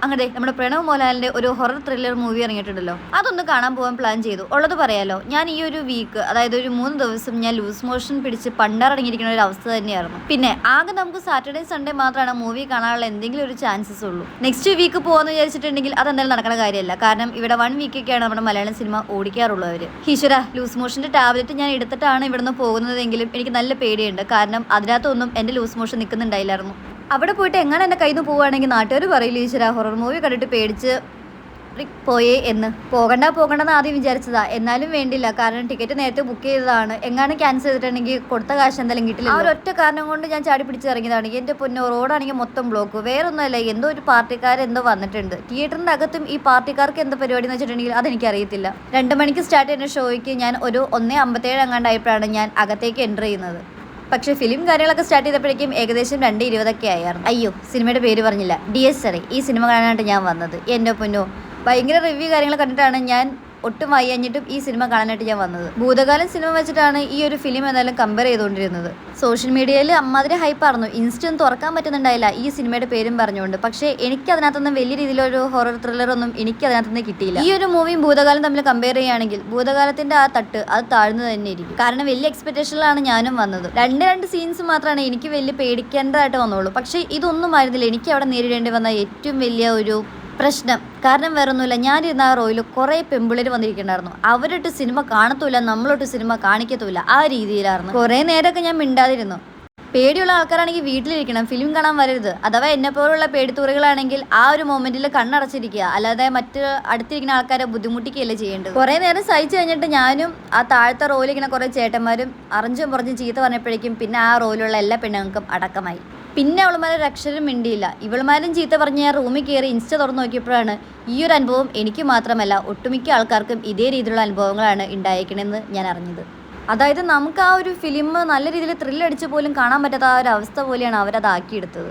അങ്ങനെ നമ്മുടെ പ്രണവ് മോഹൻലാലിന്റെ ഒരു ഹൊറർ ത്രില്ലർ മൂവി ഇറങ്ങിയിട്ടുണ്ടല്ലോ, അതൊന്ന് കാണാൻ പോകാൻ പ്ലാൻ ചെയ്തു. ഉള്ളത് പറയാലോ, ഞാൻ ഈ ഒരു വീക്ക്, അതായത് ഒരു 3 ദിവസം ഞാൻ ലൂസ് മോഷൻ പിടിച്ച് പണ്ടാറടങ്ങിയിരിക്കുന്ന ഒരു അവസ്ഥ തന്നെയായിരുന്നു. പിന്നെ ആകെ നമുക്ക് സാറ്റർഡേ സൺഡേ മാത്രമാണ് മൂവി കാണാനുള്ള എന്തെങ്കിലും ഒരു ചാൻസസ് ഉള്ളൂ. നെക്സ്റ്റ് വീക്ക് പോകാന്ന് വിചാരിച്ചിട്ടുണ്ടെങ്കിൽ അതെന്തായാലും നടക്കുന്ന കാര്യമല്ല. കാരണം ഇവിടെ 1 വീക്കൊക്കെയാണ് നമ്മുടെ മലയാളം സിനിമ ഓടിക്കാറുള്ളവർ. ഈശ്വര, ലൂസ് മോഷന്റെ ടാബ്ലറ്റ് ഞാൻ എടുത്തിട്ടാണ് ഇവിടുന്ന് പോകുന്നതെങ്കിലും എനിക്ക് നല്ല പേടിയുണ്ട്. കാരണം അതിനകത്തൊന്നും എൻ്റെ ലൂസ് മോഷൻ നിൽക്കുന്നുണ്ടായില്ലായിരുന്നു. അവിടെ പോയിട്ട് എങ്ങനെ എൻ്റെ കയ്യിൽ നിന്ന് പോവുകയാണെങ്കിൽ നാട്ടുകാർ പറയില്ല, ഈശ്വര ഹൊറർ മൂവി കണ്ടിട്ട് പേടിച്ച് പോയേ എന്ന്. പോകണ്ടെന്ന് ആദ്യം വിചാരിച്ചതാ, എന്നാലും വേണ്ടില്ല. കാരണം ടിക്കറ്റ് നേരത്തെ ബുക്ക് ചെയ്തതാണ്. എങ്ങാനും ക്യാൻസൽ ചെയ്തിട്ടുണ്ടെങ്കിൽ കൊടുത്ത കാശ് എന്തായാലും കിട്ടില്ല. ആ ഒരൊറ്റ കാരണം കൊണ്ട് ഞാൻ ചാടി പിടിച്ച് ഇറങ്ങിയതാണ്. എൻ്റെ പൊന്നോ, റോഡാണെങ്കിൽ മൊത്തം ബ്ലോക്ക്. വേറൊന്നുമല്ല, എന്തോ ഒരു പാർട്ടിക്കാരെന്തോ വന്നിട്ടുണ്ട്. തിയേറ്ററിൻ്റെ അകത്തും ഈ പാർട്ടിക്കാർക്ക് എന്തോ പരിപാടി എന്ന് വെച്ചിട്ടുണ്ടെങ്കിൽ അതെനിക്കറിയത്തില്ല. 2 മണിക്ക് സ്റ്റാർട്ട് ചെയ്യുന്ന ഷോയ്ക്ക് ഞാൻ ഒരു 1:57 എങ്ങാണ്ടായപ്പോഴാണ് ഞാൻ അകത്തേക്ക് എൻ്റർ ചെയ്യുന്നത്. പക്ഷേ ഫിലിം കാര്യങ്ങളൊക്കെ സ്റ്റാർട്ട് ചെയ്തപ്പോഴേക്കും ഏകദേശം 2:20 ആയിരുന്നു. അയ്യോ, സിനിമയുടെ പേര് പറഞ്ഞില്ല. DSR. ഈ സിനിമ കാണാനായിട്ട് ഞാൻ വന്നത്. എൻ്റെ പൊന്നോ, ഭയങ്കര റിവ്യൂ കാര്യങ്ങൾ കണ്ടിട്ടാണ് ഞാൻ ഒട്ടും വയ്യഞ്ഞിട്ടും ഈ സിനിമ കാണാനായിട്ട് ഞാൻ വന്നത്. ഭൂതകാലം സിനിമ വെച്ചിട്ടാണ് ഈ ഒരു ഫിലിം എന്തായാലും കമ്പയർ ചെയ്തുകൊണ്ടിരുന്നത്. സോഷ്യൽ മീഡിയയിൽ അമ്മാതിരി ഹൈപ്പായിരുന്നു. ഇൻസ്റ്റൊന്നും തുറക്കാൻ പറ്റുന്നുണ്ടായില്ല ഈ സിനിമയുടെ പേരും പറഞ്ഞുകൊണ്ട്. പക്ഷേ എനിക്ക് അതിനകത്തൊന്നും വലിയ രീതിയിലൊരു ഹൊറർ ത്രില്ലറൊന്നും എനിക്ക് അതിനകത്തുനിന്ന് കിട്ടിയില്ല. ഈ ഒരു മൂവിയും ഭൂതകാലം തമ്മിൽ കമ്പയർ ചെയ്യുകയാണെങ്കിൽ ഭൂതകാലത്തിന്റെ ആ തട്ട് അത് താഴ്ന്നു തന്നെ ഇരിക്കും. കാരണം വലിയ എക്സ്പെക്ടേഷനിലാണ് ഞാനും വന്നത്. രണ്ട് സീൻസ് മാത്രമാണ് എനിക്ക് വലിയ പേടിക്കേണ്ടതായിട്ട് വന്നുള്ളൂ. പക്ഷേ ഇതൊന്നും ആയിരുന്നില്ല എനിക്ക് അവിടെ നേരിടേണ്ടി വന്ന ഏറ്റവും വലിയ ഒരു പ്രശ്നം. കാരണം വേറൊന്നുമില്ല, ഞാനിരുന്ന ആ റോയിൽ കുറേ പെമ്പിളേർ വന്നിരിക്കണ്ടായിരുന്നു. അവരൊട്ട് സിനിമ കാണത്തൂല, നമ്മളൊട്ട് സിനിമ കാണിക്കത്തൂല, ആ രീതിയിലായിരുന്നു. കുറേ നേരമൊക്കെ ഞാൻ മിണ്ടാതിരുന്നു. പേടിയുള്ള ആൾക്കാരാണെങ്കിൽ വീട്ടിലിരിക്കണം, ഫിലിം കാണാൻ വരരുത്. അഥവാ എന്നെപ്പോലുള്ള പേടിത്തൂറികളാണെങ്കിൽ ആ ഒരു മൊമെന്റിൽ കണ്ണടച്ചിരിക്കുക, അല്ലാതെ മറ്റ് അടുത്തിരിക്കുന്ന ആൾക്കാരെ ബുദ്ധിമുട്ടിക്കുകയല്ലേ ചെയ്യേണ്ടത്. കുറേ നേരം സഹിച്ചു കഴിഞ്ഞിട്ട് ഞാനും ആ താഴത്തെ റോയിലിരിക്കുന്ന കുറേ ചേട്ടന്മാരും അറിഞ്ചും പുറഞ്ഞും ചീത്ത പറഞ്ഞപ്പോഴേക്കും പിന്നെ ആ റോയിലുള്ള എല്ലാ പെണ്ണുങ്ങൾക്കും അടക്കമായി. പിന്നെ അവളുമാരെ അക്ഷരം മിണ്ടിയില്ല. ഇവളുമാരും ചീത്ത പറഞ്ഞ് ഞാൻ റൂമിൽ കയറി ഇൻസ്റ്റ തുറന്നു നോക്കിയപ്പോഴാണ് ഈ ഒരു അനുഭവം എനിക്ക് മാത്രമല്ല ഒട്ടുമിക്ക ആൾക്കാർക്കും ഇതേ രീതിയിലുള്ള അനുഭവങ്ങളാണ് ഉണ്ടായേക്കണമെന്ന് ഞാൻ അറിഞ്ഞത്. അതായത് നമുക്ക് ആ ഒരു ഫിലിം നല്ല രീതിയിൽ ത്രില്ലടിച്ച് പോലും കാണാൻ പറ്റാത്ത ആ ഒരു അവസ്ഥ പോലെയാണ് അവരത് ആക്കിയെടുത്തത്.